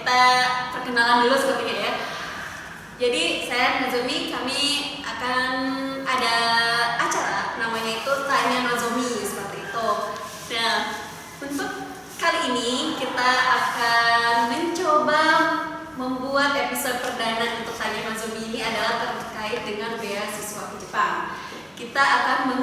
kita perkenalan dulu sepertinya ya. Jadi saya Nozomi, kami akan ada acara namanya itu Tanya Nozomi seperti itu. Nah, untuk kali ini kita akan mencoba membuat episode perdana untuk Tanya Nozomi ini adalah terkait dengan beasiswa ke Jepang. Kita akan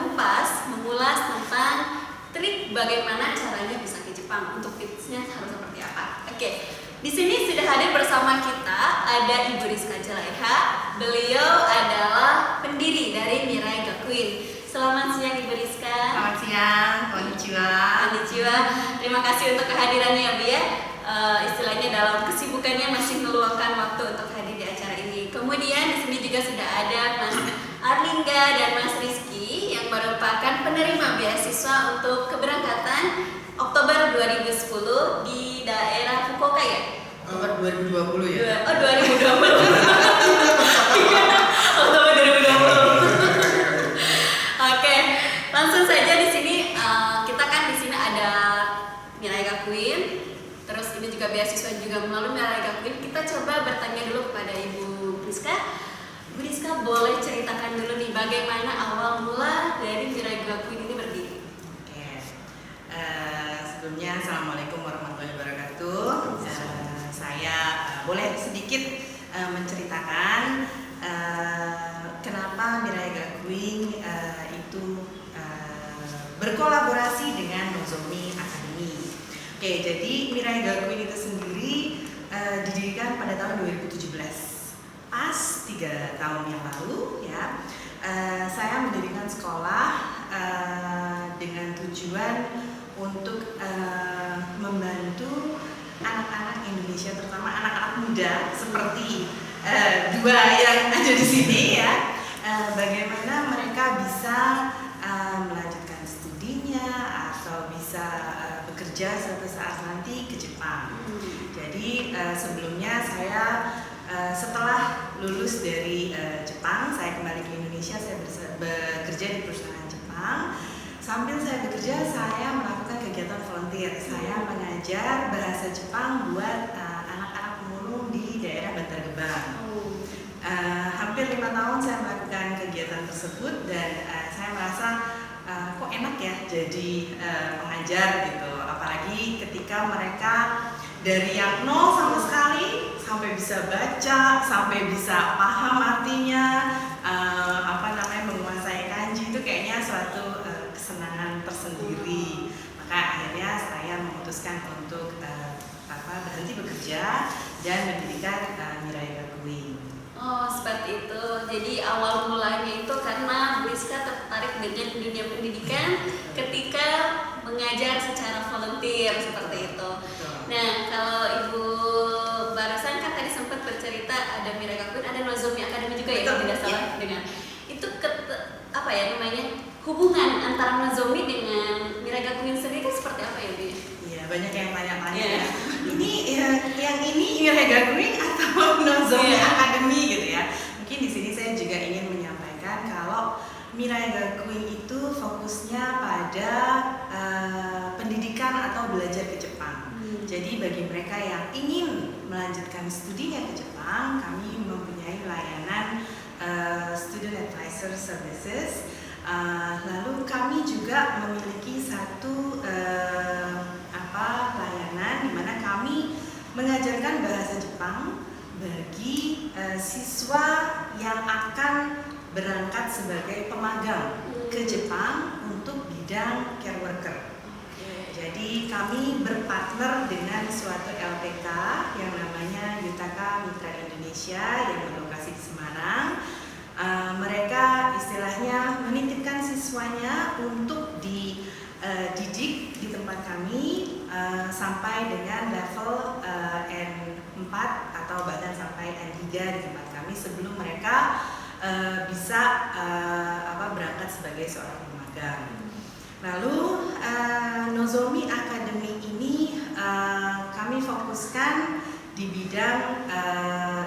mengulas tentang trik bagaimana caranya bisa ke Jepang. Untuk tipsnya harus seperti apa? Oke, di sini sudah hadir bersama kita ada Ibu Rizka Jalaiha. Beliau adalah pendiri dari Mirai Gakuin. Selamat siang Ibu Rizka. Selamat siang, konnichiwa. Konnichiwa. Terima kasih untuk kehadirannya ya Bu ya. Istilahnya dalam kesibukannya masih meluangkan waktu untuk hadir di acara ini. Kemudian di sini juga sudah ada Mas Arlingga dan Mas Rizky yang merupakan penerima beasiswa untuk keberangkatan Oktober 2010 di daerah Fukuoka ya? Oktober 2020 ya? Oh 2020. Oktober 2020. Oke, langsung saja di sini kita kan di sini ada Mirai Gakuin. Terus ini juga beasiswa juga melalui Mirai Gakuin. Kita coba bertanya dulu kepada Ibu Rizka. Ibu Rizka boleh ceritakan dulu nih bagaimana awal mula dari Mirai Gakuin ini berdiri? Oke. Sebelumnya Assalamualaikum warahmatullahi wabarakatuh. Saya boleh sedikit menceritakan kenapa Mirai Gakuin itu berkolaborasi dengan Nozomi Academy. Oke, jadi Mirai Gakuin itu sendiri didirikan pada tahun 2017, pas 3 tahun yang lalu ya. Saya mendirikan sekolah dengan tujuan untuk membantu anak-anak Indonesia, terutama anak-anak muda seperti dua yang ada di sini ya. Bagaimana mereka bisa melanjutkan studinya atau bisa bekerja suatu saat nanti ke Jepang. Jadi sebelumnya saya setelah lulus dari Jepang, saya kembali ke Indonesia. Saya bekerja di perusahaan Jepang. Sambil saya bekerja, saya melakukan kegiatan volunteer. Saya mengajar bahasa Jepang buat anak-anak pemulung di daerah Bantar Gebang. Hampir 5 tahun saya melakukan kegiatan tersebut dan saya merasa kok enak ya jadi pengajar gitu. Apalagi ketika mereka dari yang nol sama sekali sampai bisa baca, sampai bisa paham artinya, menguasai kanji, itu kayaknya suatu kesenangan tersendiri. Maka akhirnya saya memutuskan untuk berhenti bekerja dan mendirikan Mirai Gakuin. Oh seperti itu. Jadi awal mulanya itu karena Bu Rizka tertarik dengan dunia pendidikan ketika mengajar secara volunteer seperti itu. Nah kalau Ibu barusan kan tadi sempat bercerita ada Mirai Gakuin, ada Nozomi Academy juga ya kalau tidak salah dengan itu hubungan antara Nozomi dengan Mirai Gakuin sendiri seperti apa ya Bu? Iya banyak yang tanya-tanya ya. Ini yang ini Mirai Gakuin atau Nozomi Academy gitu ya. Mungkin di sini saya juga ingin menyampaikan kalau Mirai Gakuin itu fokusnya pada pendidikan atau belajar ke Jepang. Jadi bagi mereka yang ingin melanjutkan studinya ke Jepang, kami mempunyai layanan Student Advisor Services. Lalu kami juga memiliki satu layanan di mana kami mengajarkan bahasa Jepang bagi siswa yang akan berangkat sebagai pemagang ke Jepang untuk bidang care worker. Jadi kami berpartner dengan suatu LPK yang namanya Yutaka Mitra Indonesia yang berlokasi di Semarang. Mereka istilahnya menitipkan siswanya untuk dididik di tempat kami sampai dengan level N4 atau bahkan sampai N3 di tempat kami sebelum mereka bisa berangkat sebagai seorang pemagang. Lalu Nozomi Academy ini kami fokuskan di bidang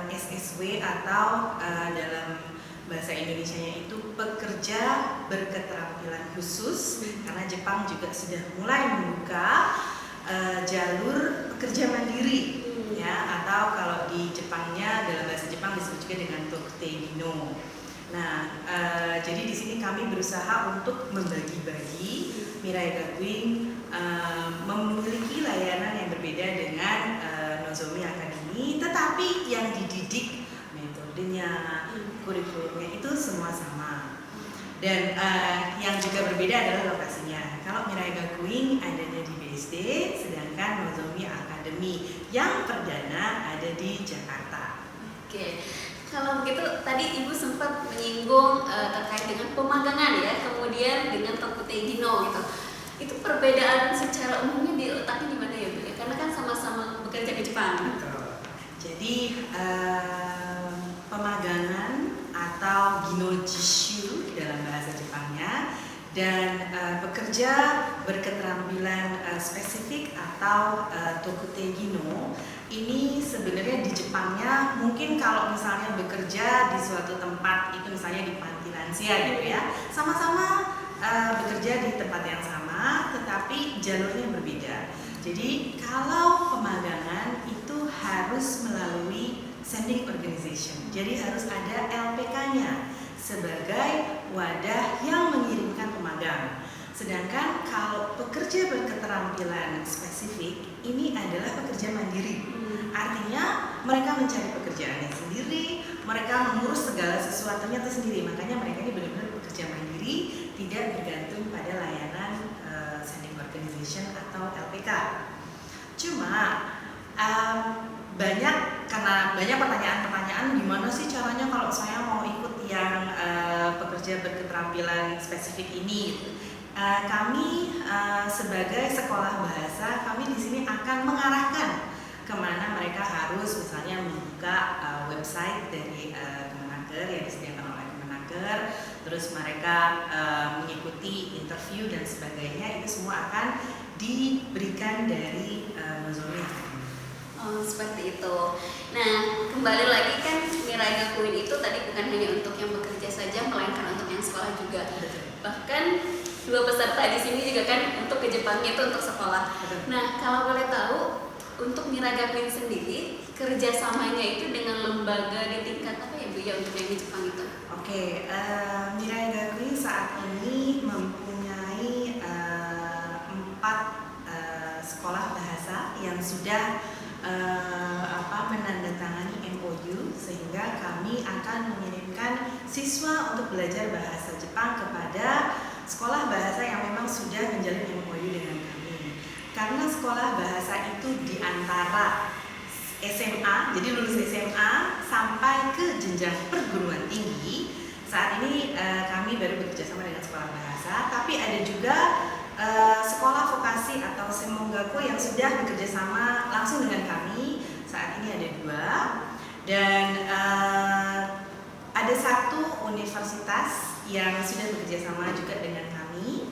SSW atau dalam bahasa Indonesianya itu pekerja berketerampilan khusus, karena Jepang juga sudah mulai membuka jalur pekerja mandiri, ya, atau kalau di Jepangnya dalam bahasa Jepang disebut juga dengan Tokugino. Nah, jadi di sini kami berusaha untuk membagi-bagi Mirai Gakuin memiliki layanan yang berbeda dengan Nozomi Academy, tetapi yang dididik metodenya, kurikulumnya itu semua sama. Dan yang juga berbeda adalah lokasinya. Kalau Mirai Gakuin adanya di BSD, sedangkan Nozomi Academy yang perdana ada di Jakarta. Oke. Kalau begitu tadi Ibu sempat menyinggung terkait dengan pemagangan ya, kemudian dengan Tokugino gitu. Itu perbedaan secara umumnya diletaknya di mana ya Bu? Karena kan sama-sama bekerja di Jepang. Betul. Jadi pemagangan atau ginojishu dalam bahasa Jepangnya dan pekerja berketerampilan spesifik atau Tokugino ini sebenarnya di Jepangnya mungkin kalau misalnya bekerja di suatu tempat itu misalnya di panti lansia gitu ya, sama-sama bekerja di tempat yang sama tetapi jalurnya berbeda. Jadi kalau pemagangan itu harus melalui sending organization, jadi harus ada LPK-nya sebagai wadah yang mengirimkan pemagang. Sedangkan kalau pekerja berketerampilan spesifik ini adalah pekerja mandiri. Artinya mereka mencari pekerjaannya sendiri, mereka mengurus segala sesuatunya itu sendiri. Makanya mereka ini benar-benar pekerja mandiri, tidak bergantung pada layanan sending organization atau LPK. Cuma karena banyak pertanyaan-pertanyaan gimana sih caranya kalau saya mau ikut yang pekerja berketerampilan spesifik ini. Kami sebagai sekolah bahasa, kami di sini akan mengarahkan kemana mereka harus misalnya membuka website dari Kemenaker yang disediakan oleh Kemenaker, terus mereka mengikuti interview dan sebagainya, itu semua akan diberikan dari Nozomi. Seperti itu. Nah, kembali lagi kan Mirai Gakuin itu tadi bukan hanya untuk yang bekerja saja, melainkan untuk yang sekolah juga. Bahkan dua peserta di sini juga kan untuk ke Jepangnya itu untuk sekolah. Nah, kalau boleh tahu untuk Mirai Gakuin sendiri kerjasamanya itu dengan lembaga di tingkat apa ya Bu ya untuk yang di Jepang itu? Oke, Mirai Gakuin saat ini mempunyai 4 sekolah bahasa yang sudah menandatangani MOU, sehingga kami akan mengirimkan siswa untuk belajar bahasa Jepang kepada sekolah bahasa yang memang sudah menjalin MOU dengan kami. Karena sekolah bahasa itu di antara SMA, jadi lulus SMA sampai ke jenjang perguruan tinggi. Saat ini kami baru bekerjasama dengan sekolah bahasa, tapi ada juga sekolah vokasi atau Semongaku yang sudah bekerjasama langsung dengan kami. Saat ini ada 2 dan ada 1 universitas yang sudah bekerjasama juga dengan kami.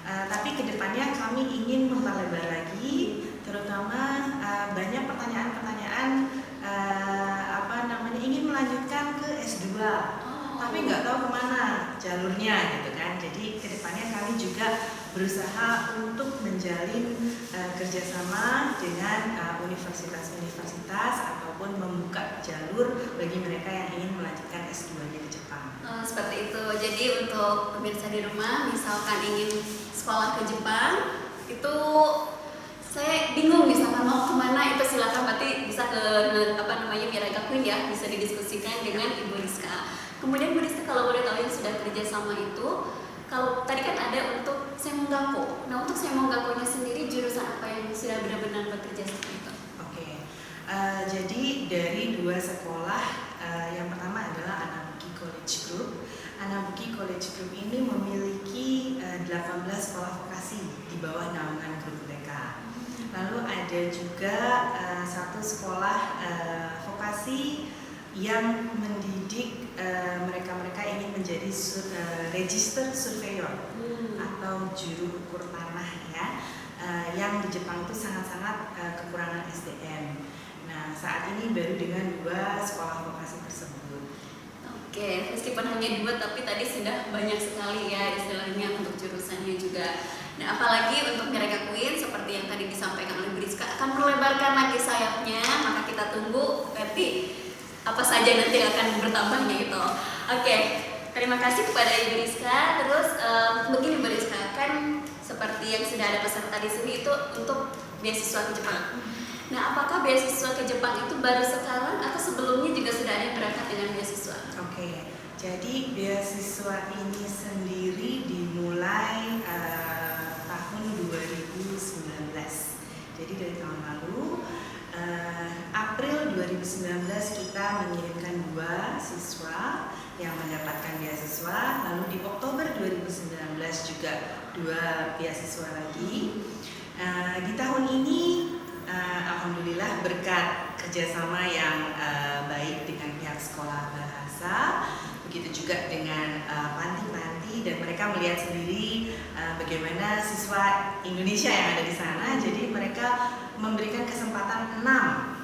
Tapi kedepannya kami ingin memperlebar lagi, terutama banyak pertanyaan-pertanyaan ingin melanjutkan ke S2. Tapi nggak tahu kemana jalurnya gitu kan. Jadi kedepannya kami juga berusaha untuk menjalin kerjasama dengan universitas-universitas ataupun membuka jalur bagi mereka yang ingin melanjutkan S2-nya di Jepang. Seperti itu. Jadi untuk pemirsa di rumah, misalkan ingin sekolah ke Jepang, itu saya bingung misalkan mau kemana, itu silakan berarti bisa ke Mirai Gakuin ya, bisa didiskusikan dengan Ibu Rizka. Kemudian Bu Rizka kalau boleh tahu yang sudah kerja sama itu, kalau tadi kan ada untuk Semongaku. Nah untuk Semongakunya sendiri jurusan apa yang sudah benar-benar bekerja seperti itu? Oke, jadi dari 2 sekolah, yang pertama adalah Anabuki College Group. Anabuki College Group ini memiliki 18 sekolah vokasi di bawah naungan grup mereka. Lalu ada juga 1 sekolah vokasi yang mendidik mereka-mereka ingin menjadi register surveyor atau juru ukur tanah ya, yang di Jepang itu sangat-sangat kekurangan SDM. Nah saat ini baru dengan 2 sekolah vokasi tersebut. Oke, meskipun hanya 2 tapi tadi sudah banyak sekali ya istilahnya untuk jurusannya juga. Nah apalagi untuk Mirai Gakuin seperti yang tadi disampaikan oleh apa saja nanti akan bertambahnya itu. Oke, terima kasih kepada Ibu Rizka. Terus begini Bu Rizka, kan seperti yang sudah ada peserta di sini itu untuk beasiswa ke Jepang. Nah, apakah beasiswa ke Jepang itu baru sekarang atau sebelumnya juga sudah ada yang berangkat dengan beasiswa? Oke, jadi beasiswa ini sendiri dimulai tahun 2019. Jadi dari tahun lalu, April 2019 kita mengirimkan 2 siswa yang mendapatkan beasiswa. Lalu di Oktober 2019 juga 2 beasiswa lagi. Di tahun ini alhamdulillah berkat kerjasama yang baik dengan pihak sekolah bahasa, begitu juga dengan panti-panti, dan mereka melihat sendiri bagaimana siswa Indonesia yang ada di sana. Jadi mereka memberikan kesempatan 6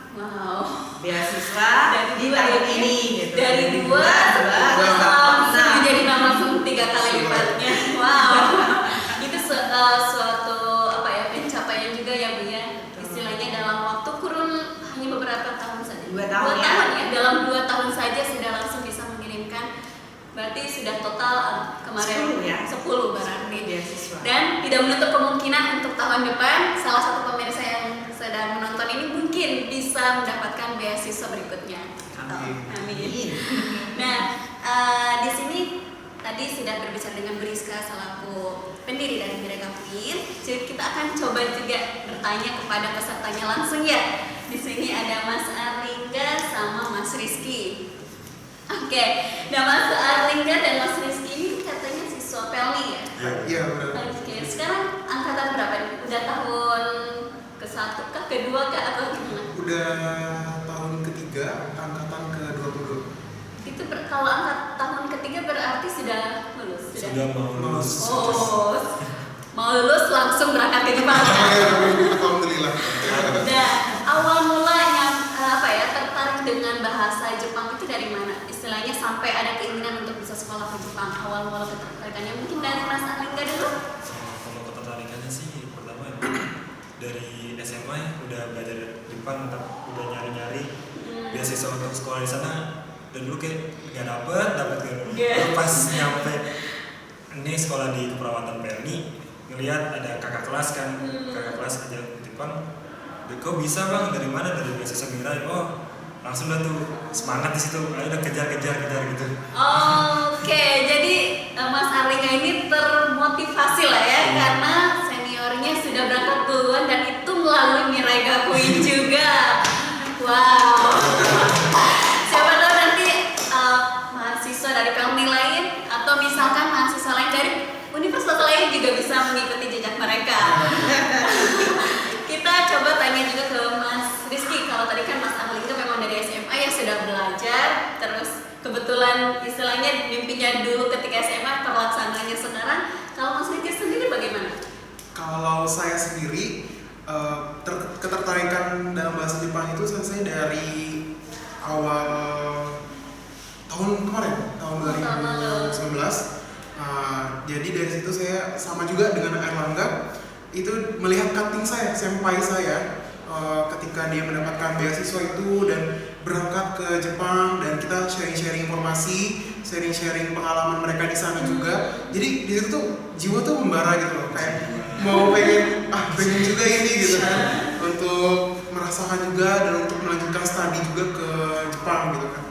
beasiswa di tahun ini gitu. Dari 2 menjadi langsung 3 kali lipatnya. Wow. Itu suatu pencapaian juga ya Bu ya. Istilahnya dalam waktu kurun hanya beberapa tahun saja. 2 tahun ya. Dalam 2 tahun saja sudah langsung bisa mengirimkan. Berarti sudah total kemarin 10 berarti beasiswa. Dan tidak menutup kemungkinan untuk tahun depan salah satu pemirsa yang sedang menonton ini mungkin bisa mendapatkan beasiswa berikutnya. Amin. Nah, di sini tadi sudah berbicara dengan Bu Rizka selaku pendiri dari Mirega Queen. Jadi kita akan coba juga bertanya kepada pesertanya langsung ya. Di sini ada Mas Arlingga sama Mas Rizky. Oke, nah Mas Arlingga dan Mas Rizky ini katanya siswa Pelni ya? Iya benar. Oke, sekarang angkatan berapa nih? Udah tahun ke-1 kah, ke-2 kah, atau gimana? Udah tahun ketiga, angkatan ke-20. Itu kalau tahun ketiga berarti sudah lulus? Sudah mau lulus. Oh, mau lulus langsung berangkat ke Jepang. Alhamdulillah. Nah, awal mulanya tertarik dengan bahasa Jepang itu dari mana? Istilahnya sampai ada keinginan untuk bisa sekolah ke Jepang. Awal mula ketertarikannya mungkin dari Mas Arlingga dulu. Kalau ketertarikannya sih pertama dari SMA ya, udah belajar Jepang, udah nyari-nyari beasiswa untuk sekolah di sana. Dan dulu kayak nggak dapet gitu. Pas nyampe ini sekolah di keperawatan Pelni, ngelihat ada kakak kelas kan, kakak kelas aja ke Jepang. Kok bisa bang, dari mana? Dari beasiswa Mirai. Oh, langsung dah tuh semangat di situ. Ayo udah kejar gitu. Oke, jadi Mas Arlingga ini termotivasi lah ya, karena seniornya sudah berangkat duluan dan itu melalui Mirega Queen juga. Wow. Siapa tahu nanti mahasiswa dari Pelni lain atau misalkan mahasiswa lain dari universitas lain juga bisa mengikuti jejak mereka. Kita coba tanya juga ke Mas Rizky. Kalau tadi kan Mas Arlingga memang dari SMA yang sudah belajar, terus kebetulan istilahnya mimpinya dulu ketika SMA terlaksananya sekarang. Kalau Mas Rizky sendiri bagaimana? Kalau saya sendiri ketertarikan dalam bahasa Jepang itu selesai dari awal tahun kemarin, tahun 2019. Jadi dari situ saya sama juga dengan Erlangga, itu melihat cutting saya, senpai saya ketika dia mendapatkan beasiswa itu dan berangkat ke Jepang, dan kita sharing-sharing informasi, sharing-sharing pengalaman mereka di sana juga. Jadi di situ tuh jiwa tuh membara gitu loh, kayak mau pengen juga ini gitu kan, untuk merasakan juga dan untuk melanjutkan studi juga ke Jepang gitu kan.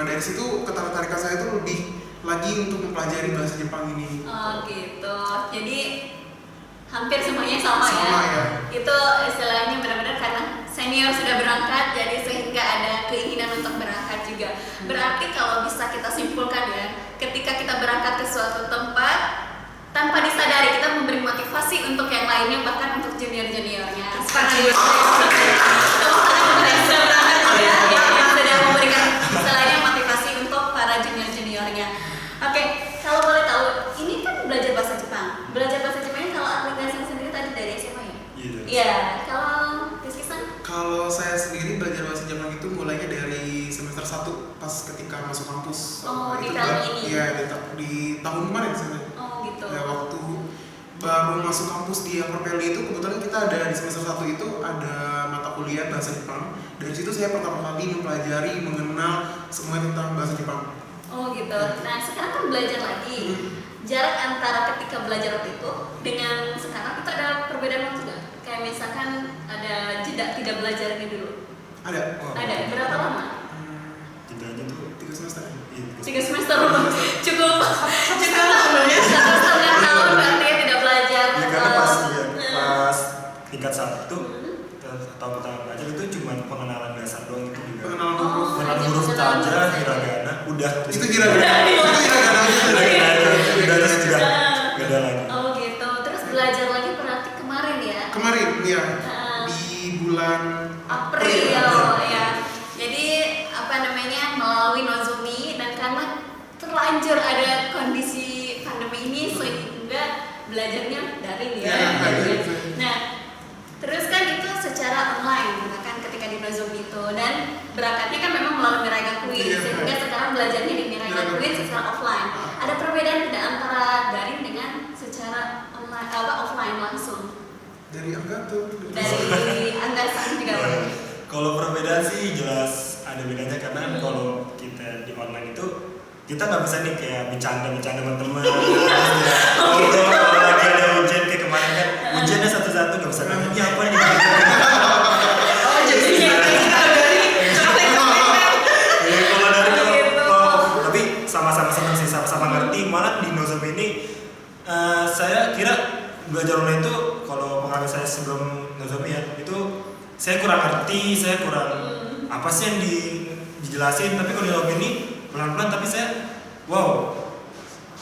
Dari situ ketertarikan saya itu lebih lagi untuk mempelajari bahasa Jepang ini. Oh gitu. Jadi hampir semuanya sama ya. Itu istilahnya benar-benar karena senior sudah berangkat, jadi sehingga ada keinginan untuk berangkat juga. Berarti kalau bisa kita simpulkan ya, ketika kita berangkat ke suatu tempat, tanpa disadari kita memberi motivasi untuk yang lainnya, bahkan untuk junior-juniornya. Seperti yang sudah memberikan istilahnya motivasi untuk para junior-juniornya. Oke, kalau boleh tahu, ini kan belajar bahasa Jepang. Belajar bahasa Jepangnya kalau aplikasi sendiri tadi dari SMA ya? Iya. Kalau Rizky-san? Kalau saya sendiri belajar bahasa Jepang itu mulainya dari semester 1 pas ketika masuk kampus. Oh, di itu tahun ini? Iya, di tahun kemarin sebenarnya. Oh gitu. Ya, waktu baru masuk kampus di Upper Valley itu kebetulan kita ada di semester 1 itu ada mata kuliah bahasa Jepang. Dari situ saya pertama kali mempelajari mengenal semua tentang bahasa Jepang. Oh gitu. Nah sekarang kan belajar lagi. Jarak antara ketika belajar waktu itu dengan sekarang itu ada perbedaan waktu nggak? Kayak misalkan ada jeda tidak belajarnya dulu. Ada. Oh, Ada. Berapa lama? jedanya tuh 3 semester. iya, 3 semester. Cukup. sebenarnya. 1,5 tahun berarti ya tidak belajar. Ya karena pas eh, pas tingkat 1 tahun pertama belajar itu cuma pengenalan dasar doang itu juga. Pengenalan Oh, huruf. Pengenalan aja huruf pengenalan saja, bahasa. hiragana, udah. Itu kira-kira. Itu kira-kira aja. Udah terus udah nggak ada lagi. Oh gitu. Terus belajar lagi berarti kemarin ya? Kemarin ya Ah. di bulan April ya. Jadi apa namanya melalui Nozomi dan karena terlanjur ada kondisi pandemi ini sehingga belajarnya daring ya. Ya, daring. Nah, terus kan itu secara online kan ketika di Nozomi itu dan berangkatnya kan memang melalui Mirai Gakuin Iya, sehingga sekarang belajarnya di Mirai Gakuin secara offline. Ada perbedaan tidak antara daring dengan secara online offline langsung? dari Angga tuh. Dari anggasan juga boleh. Kalau perbedaan sih jelas ada bedanya karena kan kalau kita di online itu kita nggak bisa nih kayak bercanda sama teman. Kalau lagi ada ujian kayak kemarin kan ujiannya satu-satu nggak bisa nanya ini apa ini. Oh jadi kita dari Kalau dari itu, gitu. tapi sama-sama senang sih, sama-sama ngerti. Malah di Nozomi ini saya kira belajar online itu kalau pengalaman saya sebelum Nozomi ya itu saya kurang ngerti, saya kurang apa sih yang dijelasin. Tapi kalau di Nozomi ini pelan-pelan tapi saya wow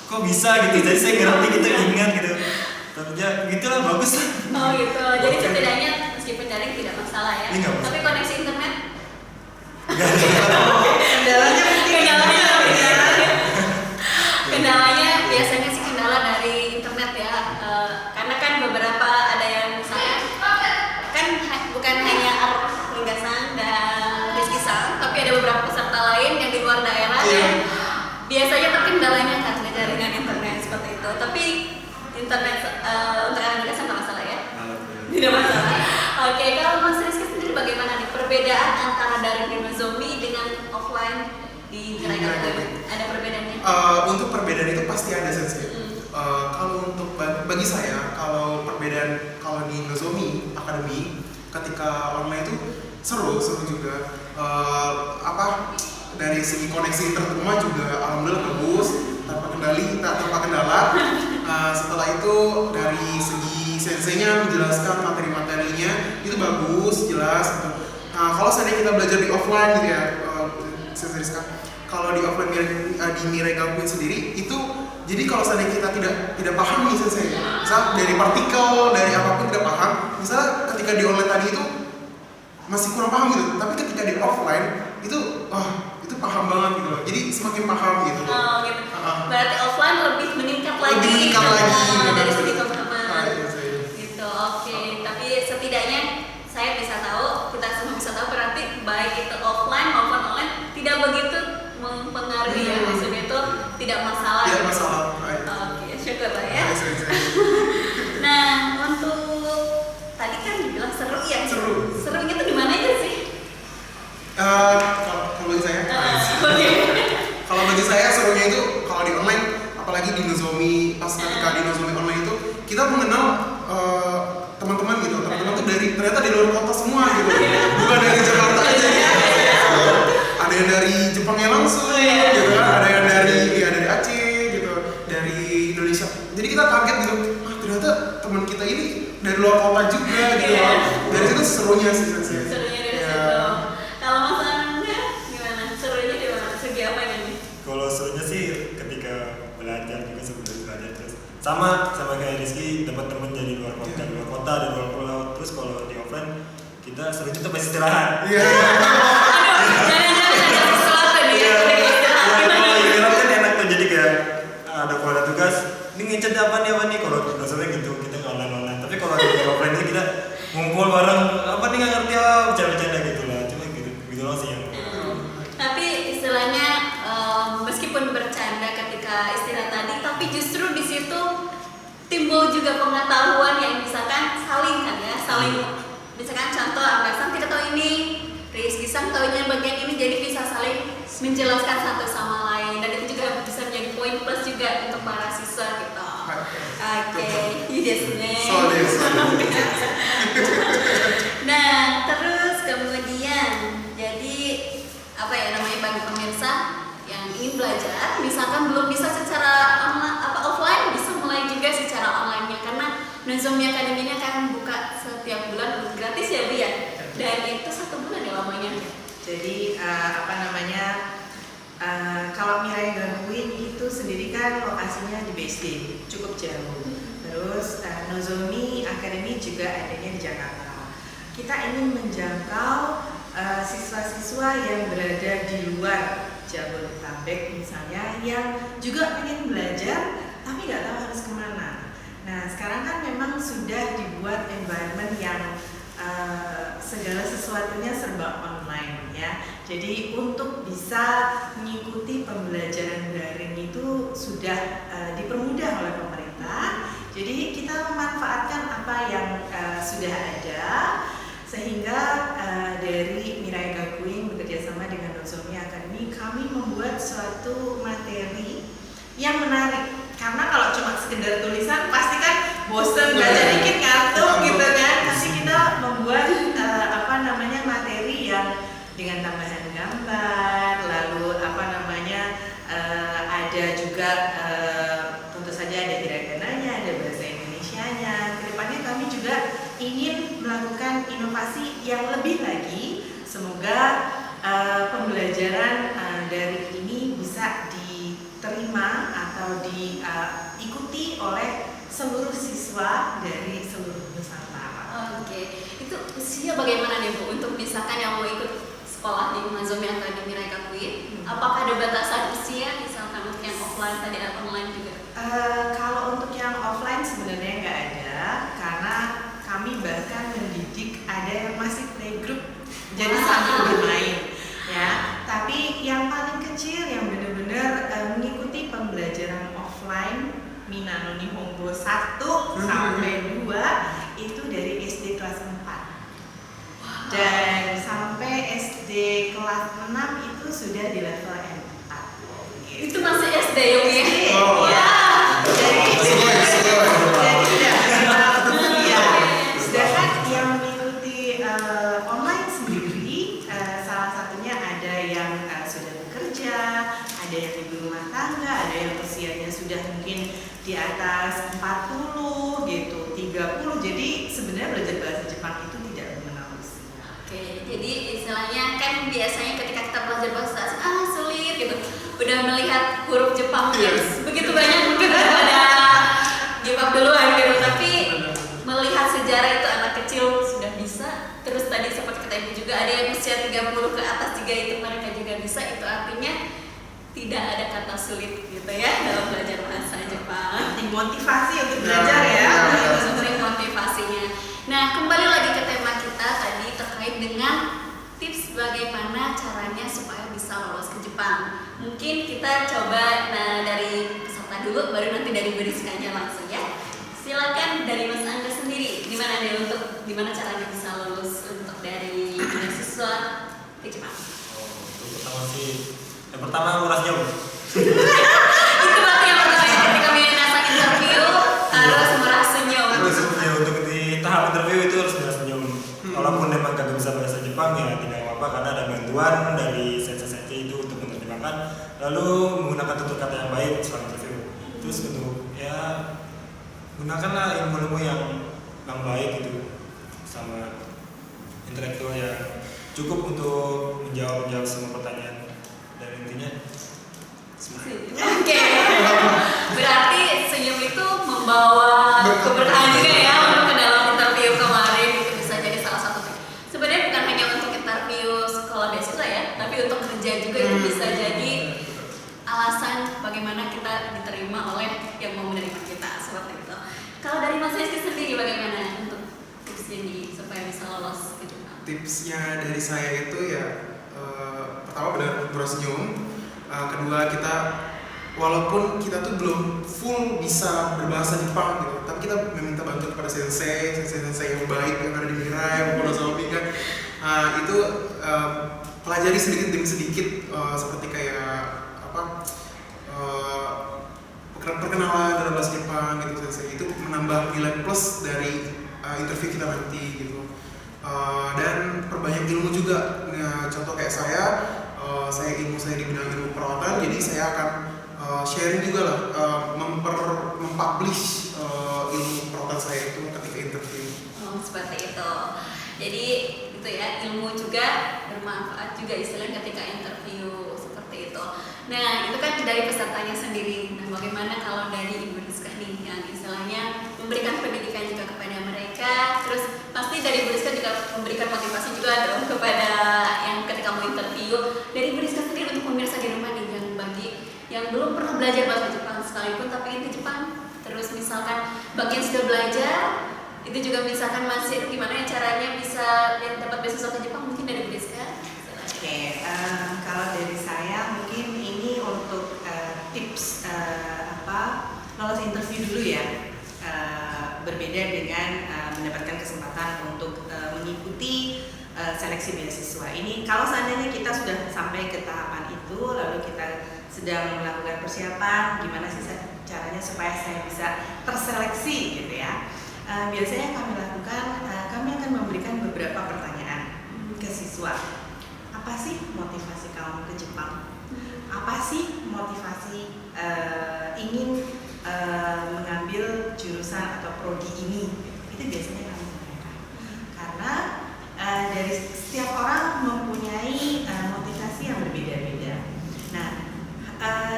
kok bisa gitu, jadi saya ngerti gitu, ingat gitu. Tapi ya gitulah bagus. Oh gitu. Jadi setidaknya meskipun daring tidak masalah ya. Ini nggak masalah. Tapi koneksi internet kendalanya mungkin kendalanya biasanya sih kendala dari internet ya. Karena kan beberapa ada yang misalnya kan bukan hanya Arif Linggasang dan Rizky Sang, tapi ada beberapa peserta lain yang di luar daerah Iya. yang biasanya terkendalanya karena jaringan internet seperti itu. Tapi internet untuk Arif Linggasang nggak masalah ya. Tidak masalah. Oke, kalau Mas Rizky sendiri bagaimana nih perbedaan antara daring di Nozomi dengan offline di Mirai Gakuin? Ada perbedaannya? Untuk perbedaan itu pasti ada sensei. Kalau untuk bagi saya, kalau perbedaan kalau di Nozomi Academy ketika online itu seru juga. Dari segi koneksi internet rumah juga alhamdulillah bagus tanpa kendala. Setelah itu dari segi senseinya menjelaskan materi-materinya itu bagus, jelas. Kalau seandainya kita belajar di offline gitu ya, Sensei Rizka, kalau di offline di Mirai Gakuin sendiri itu jadi kalau seandainya kita tidak paham nih Sensei, misal dari partikel, dari apapun tidak paham, misalnya ketika di online tadi itu masih kurang paham gitu, tapi ketika di offline itu itu paham banget gitu loh, jadi semakin paham gitu loh. Oh gitu. Berarti offline lebih meningkat lagi. Lebih meningkat lagi, dari benar. segi pemahaman. Iya, saya. Gitu. Oke. Tapi setidaknya saya bisa tahu, kita semua bisa tahu berarti baik itu offline maupun online tidak begitu mempengaruhi ya. Maksudnya itu tidak masalah. Tidak gitu. masalah. Oke, syukurlah ya. Iya, Sensei. Nah, untuk tadi kan dibilang seru ya. Seru. Serunya tuh di mana aja sih? Kalau bagi saya, Oke. kalau bagi saya serunya itu kalau di online, apalagi di Nozomi, pas ketika di Nozomi online itu kita mengenal teman-teman gitu. Teman-teman tuh ternyata di luar kota semua gitu, bukan dari Jakarta aja gitu. Ada yang dari Jepangnya langsung, gitu kan? Ada yang dari Aceh gitu, dari Indonesia. Jadi kita kaget gitu, ternyata teman kita ini dari luar kota juga gitu. Dari situ serunya sih. Serunya dari Ya. situ. Kalau Mas Anda gimana? Serunya di mana? Segi apa ini? Kalau serunya sih ketika belajar juga sebelum belajar terus sama kayak Rizky dapat temen dari luar kota, dari luar kota, dari luar pulau. Terus kalau di offline kita serunya tuh pas istirahat. Iya. Jangan-jangan ada sesuatu nih ya. Ketika istirahat Kalau gimana? istirahat kan enak tuh jadi kayak kalau ada tugas, ini ngecat apa nih kalau dasarnya gitu kita online. Tapi kalau di offline itu kita ngumpul bareng apa nih nggak ngerti bercanda-bercanda gitu lah. Cuma gitu loh sih yang. Tapi istilahnya meskipun bercanda ketika istirahat tadi, tapi justru di situ timbul juga juga pengetahuan yang misalkan saling kan ya, saling misalkan contoh Ambersam kita tahu ini, Rizky Sang tahunya bagian ini, jadi bisa saling menjelaskan satu sama lain dan itu juga bisa menjadi poin plus juga untuk para siswa gitu. Oke, So deh. Nah, terus kemudian jadi apa ya namanya bagi pemirsa yang ingin belajar, misalkan belum bisa secara offline, bisa mulai juga secara online-nya karena Nozomi Academy ini akan buka setiap bulan gratis ya Bu ya. Dan itu 1 bulan ya lamanya. Jadi kalau Mirai Gakuin itu sendiri kan lokasinya di BSD, cukup jauh. Terus Nozomi Academy juga adanya di Jakarta. Kita ingin menjangkau siswa-siswa yang berada di luar Jabodetabek misalnya, yang juga ingin belajar tapi nggak tahu harus kemana. Nah sekarang kan memang sudah dibuat environment yang segala sesuatunya serba online ya. Jadi untuk bisa mengikuti pembelajaran daring itu sudah dipermudah oleh pemerintah. Jadi kita memanfaatkan apa yang sudah ada sehingga dari Mirai Gakuin bekerjasama dengan Nozomi Academy kami membuat suatu materi yang menarik. Karena kalau cuma sekedar tulisan pasti kan bosen, baca dikit ngantuk gitu kan. Tapi kita membuat materi yang dengan tambahan gambar, lalu ada juga tentu saja ada hiragananya, ada bahasa Indonesianya. Kedepannya kami juga ingin melakukan inovasi yang lebih lagi. Semoga pembelajaran dari ini bisa diterima atau diikuti oleh seluruh siswa dari seluruh Nusantara. Oke, itu usia bagaimana nih Bu untuk misalkan yang mau ikut sekolah di Nozomi Academy Mirai Gakuin? Apakah ada batasan usia misalkan untuk yang offline tadi atau online juga? Kalau untuk yang offline sebenarnya nggak ada, karena kami bahkan mendidik ada yang masih playgroup, jadi sambil bermain ya. Tapi yang paling kecil yang benar-benar mengikuti pembelajaran offline Minano Nihongo 1 sampai 2 itu dari SD kelas 4 dan sampai SD kelas 6 itu sudah di level M4 gitu. Itu masih SD ya Bu ya? Ya. Sedangkan yang mengikuti online sendiri salah satunya ada yang sudah bekerja, ada yang ibu rumah tangga, ada yang usianya sudah mungkin di atas 40 gitu, 30. Jadi sebenarnya belajar bahasa Jepang itu tidak mengenal usia. Oke, jadi istilahnya kan biasanya ketika kita belajar bahasa asing, sulit gitu. Udah melihat huruf Jepang yang begitu banyak mungkin daripada give up duluan gitu. Tapi melihat sejarah itu anak kecil sudah bisa. Terus tadi seperti kata Ibu juga ada yang usia 30 ke atas 3 itu mereka juga bisa. Itu artinya tidak ada kata sulit gitu ya dalam belajar bahasa Jepang. Penting motivasi untuk belajar ya. Penting motivasinya. Nah, kembali lagi ke tema kita tadi terkait dengan tips bagaimana caranya supaya bisa lolos ke Jepang. Mungkin kita coba dari peserta dulu, baru nanti dari Bu Rizkanya langsung ya. Silakan dari Mas Angga sendiri, gimana caranya bisa lulus untuk dari beasiswa ke Jepang? Yang pertama nguras jam. Itu berarti yang pertama ya, ketika minasa interview harus merah senyum. Untuk di tahap interview itu harus merah senyum. Walaupun memang gak bisa bahasa Jepang ya tidak apa-apa karena ada bantuan dari sensei itu untuk menerjemahkan. Lalu menggunakan tutur kata yang baik setelah interview. Terus untuk ya gunakanlah ilmu-ilmu yang baik gitu sama intelektual yang cukup untuk menjawab semua pertanyaan. Dan intinya Oke. Berarti senyum itu membawa keberkahan juga ya untuk ke dalam interview kemarin. Itu bisa jadi salah satu. Sebenarnya bukan hanya untuk interview sekolah beasiswa ya, tapi untuk kerja juga itu bisa jadi alasan bagaimana kita diterima oleh yang mau menerima kita seperti itu. Kalau dari Mas Rizky sendiri bagaimana untuk tipsnya supaya bisa lolos ke Jepang? Tipsnya dari saya itu ya pertama benar bersenyum, kedua kita walaupun kita tuh belum full bisa berbahasa Jepang gitu, tapi kita meminta bantuan kepada sensei yang baik yang ada di Mirai maupun Nozomi kan. Itu pelajari sedikit demi sedikit, seperti kayak perkenalan dalam bahasa Jepang gitu sensei, itu menambah nilai plus dari interview kita nanti gitu. Dan perbanyak ilmu juga. Nah, contoh kayak saya ilmu saya di bidang ilmu perawatan, jadi saya akan sharing juga lah, mempublish ilmu perawatan saya itu ketika interview. Seperti itu. Jadi itu ya, ilmu juga bermanfaat juga istilahnya ketika interview seperti itu. Nah, itu kan dari pesertanya sendiri. Nah, bagaimana kalau dari Ibu Rizka nih yang istilahnya memberikan pendidikan juga kepada mereka, terus pasti dari Ibu Rizka juga memberikan motivasi juga dong kepada yang ketika mau interview. Dari Ibu Rizka sendiri untuk pemirsa di rumah nih, yang bagi yang belum pernah belajar bahasa Jepang sekalipun tapi ingin ke Jepang, terus misalkan bagian sudah belajar, itu juga misalkan masih gimana ya caranya bisa dapat beasiswa ke Jepang, mungkin dari Ibu Rizka. Oke, kalau dari saya mungkin ini untuk tips lolos interview dulu ya. Berbeda dengan mendapatkan kesempatan untuk mengikuti seleksi beasiswa ini. Kalau seandainya kita sudah sampai ke tahapan itu, lalu kita sedang melakukan persiapan, gimana sih caranya supaya saya bisa terseleksi gitu ya. Biasanya kami lakukan, kami akan memberikan beberapa pertanyaan ke siswa. Apa sih motivasi kamu ke Jepang? Apa sih motivasi ingin mengambil jurusan atau prodi ini? Itu biasanya kami tanyakan. Karena dari setiap orang mempunyai motivasi yang berbeda-beda. Nah,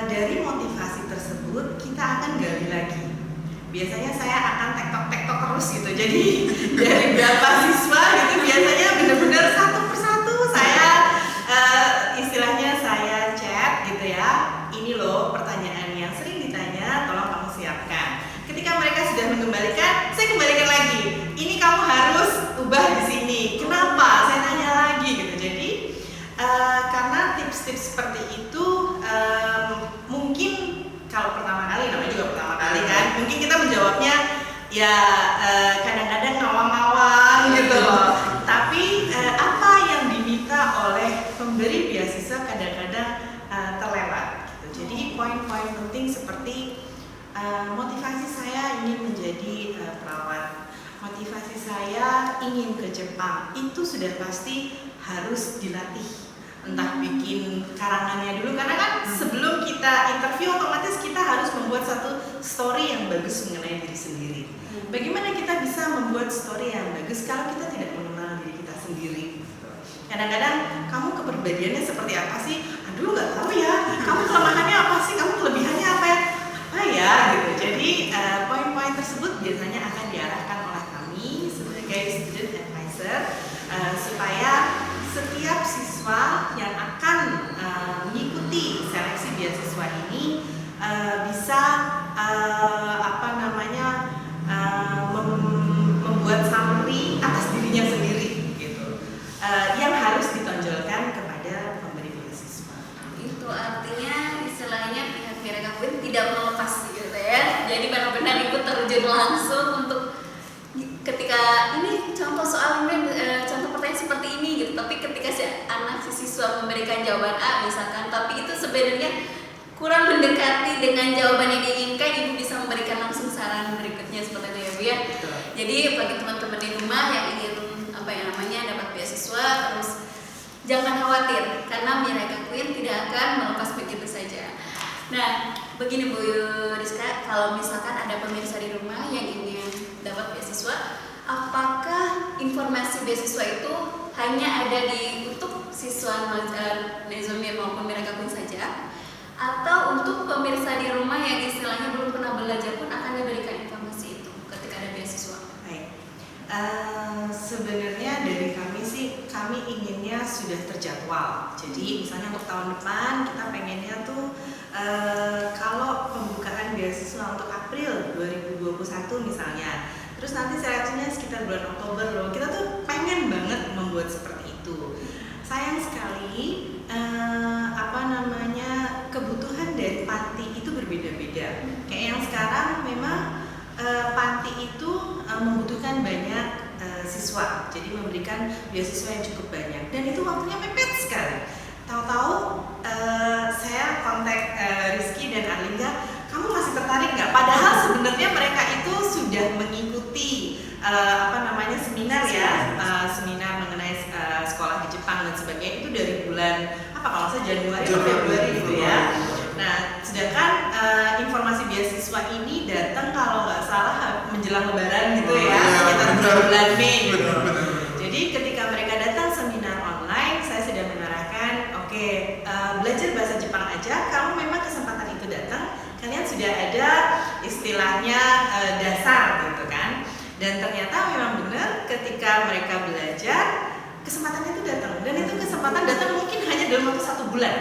dari motivasi tersebut kita akan gali lagi. Biasanya saya akan tektok terus gitu. Jadi dari berapa siswa gitu biasanya benar-benar satu persatu saya istilahnya saya chat gitu ya. Ini loh pertanyaan yang sering ditanya, tolong kamu siapkan. Ketika mereka sudah mengembalikan, saya kembalikan lagi. Ini kamu harus ubah di sini. Kenapa? Saya tanya lagi gitu. Jadi karena tips-tips seperti itu mungkin kalau pertama kali, namanya juga pertama kali kan, mungkin kita menjawabnya ya kadang-kadang ngawang-ngawang gitu loh. Tapi apa yang diminta oleh pemberi beasiswa kadang-kadang terlewat gitu. Jadi poin-poin penting seperti motivasi saya ingin menjadi perawat, motivasi saya ingin ke Jepang, itu sudah pasti harus dilatih. Entah bikin karangannya dulu, karena kan sebelum kita interview otomatis kita harus membuat satu story yang bagus mengenai diri sendiri. Bagaimana kita bisa membuat story yang bagus kalau kita tidak mengenal diri kita sendiri? Kadang-kadang kamu kepribadiannya seperti apa sih? Aduh nggak tahu ya. Kamu kelemahannya apa sih? Kamu kelebihannya apa ya? Apa ya gitu. Jadi poin-poin tersebut biasanya akan diarahkan oleh kami sebagai student advisor supaya setiap siswa yang akan mengikuti seleksi beasiswa ini bisa membuat summary atas dirinya sendiri gitu, yang harus ditonjolkan kepada pemberi beasiswa. Itu artinya istilahnya pihak Miraga Queen tidak melepas gitu ya. Jadi benar-benar ikut terjun langsung untuk ketika ini contoh soal ini, contoh pertanyaan seperti ini gitu. Tapi ketika si siswa memberikan jawaban A misalkan, tapi itu sebenarnya kurang mendekati dengan jawaban yang diinginkan, ibu bisa memberikan langsung saran berikutnya seperti itu ya Bu ya. Jadi bagi teman-teman di rumah yang ingin dapat beasiswa, terus jangan khawatir karena Miraga Queen tidak akan melepas begitu saja. Nah, begini Bu Rizka, kalau misalkan ada pemirsa di rumah yang ingin dapat beasiswa, apakah informasi beasiswa itu hanya ada untuk siswa Nozomi maupun Miraga Queen saja, atau untuk pemirsa di rumah yang istilahnya belum pernah belajar pun akan diberikan informasi itu ketika ada beasiswa? Baik, sebenarnya dari kami sih, kami inginnya sudah terjadwal. Jadi misalnya untuk tahun depan kita pengennya tuh kalau pembukaan beasiswa untuk April 2021 misalnya, terus nanti seleksinya sekitar bulan Oktober loh. Kita tuh pengen banget membuat seperti itu. Sayang sekali kebutuhan dari panti itu beasiswa, jadi memberikan beasiswa yang cukup banyak, dan itu waktunya mepet sekali. Tahu-tahu saya kontak Rizky dan Arlinda, kamu masih tertarik nggak? Padahal sebenarnya mereka itu sudah mengikuti seminar ya, seminar mengenai sekolah di Jepang dan sebagainya itu dari bulan kalau saya Januari atau Februari gitu ya. Nah, sedangkan informasi beasiswa ini datang kalau nggak salah menjelang Lebaran gitu ya, sekitar bulan Mei. Jadi ketika mereka datang seminar online, saya sudah mengarahkan, oke, belajar bahasa Jepang aja. Kalau memang kesempatan itu datang, kalian sudah ada istilahnya dasar gitu kan. Dan ternyata memang benar ketika mereka belajar, kesempatan itu datang. Dan itu kesempatan datang mungkin hanya dalam waktu 1 bulan.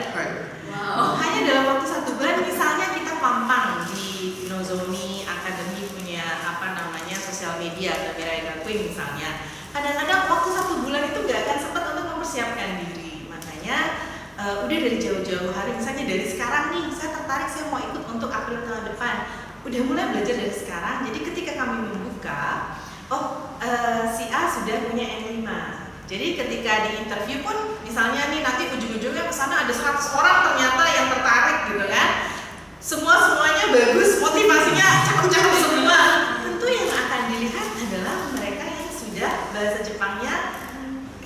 Wow. Hanya dalam waktu 1 bulan, misalnya kita pampang di Nozomi Academy punya sosial media atau Mirai Gakui misalnya. Kadang-kadang waktu 1 bulan itu nggak akan sempat untuk mempersiapkan diri. Makanya udah dari jauh-jauh hari, misalnya dari sekarang nih, saya tertarik, saya mau ikut untuk April tahun depan. Udah mulai belajar dari sekarang. Jadi ketika kami membuka, si A sudah punya N5. Jadi ketika di interview pun, misalnya nih nanti ujung-ujungnya kesana ada 100 orang ternyata yang tertarik gitu kan. Semuanya bagus, motivasinya cakep-cakep semua. Tentu yang akan dilihat adalah mereka yang sudah bahasa Jepangnya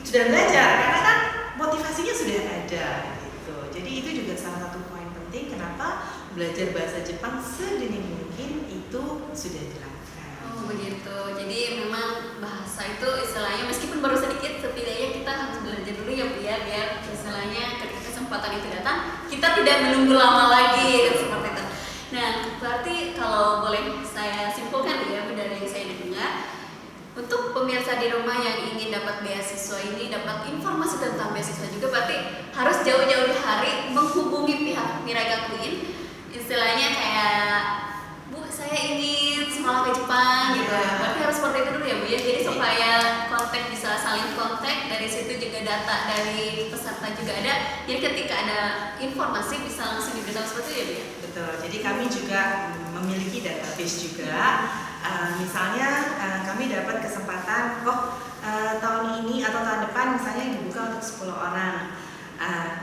sudah belajar, karena kan motivasinya sudah ada gitu. Jadi itu juga salah satu poin penting kenapa belajar bahasa Jepang sedini mungkin itu sudah dilakukan. Oh begitu. Jadi memang bahasa itu istilahnya meskipun baru sedikit, setidaknya kita harus belajar dulu ya Bu ya, biar istilahnya ketika kesempatan itu datang kita tidak menunggu lama lagi seperti itu. Nah, berarti kalau boleh saya simpulkan ya Bu dari yang saya dengar, untuk pemirsa di rumah yang ingin dapat beasiswa ini, dapat informasi tentang beasiswa juga, berarti harus jauh-jauh hari menghubungi pihak Mirai Gakuin, istilahnya kayak Bu saya ingin sekolah ke Jepang gitu ya. Berarti harus seperti itu dulu ya Bu ya. Jadi supaya kontak bisa saling kontak, dari situ juga data dari peserta juga ada. Jadi ketika ada informasi bisa langsung diberitahu seperti itu ya Bu ya. Betul. Jadi kami juga memiliki database juga. Misalnya kami dapat kesempatan tahun ini atau tahun depan misalnya dibuka untuk 10 orang.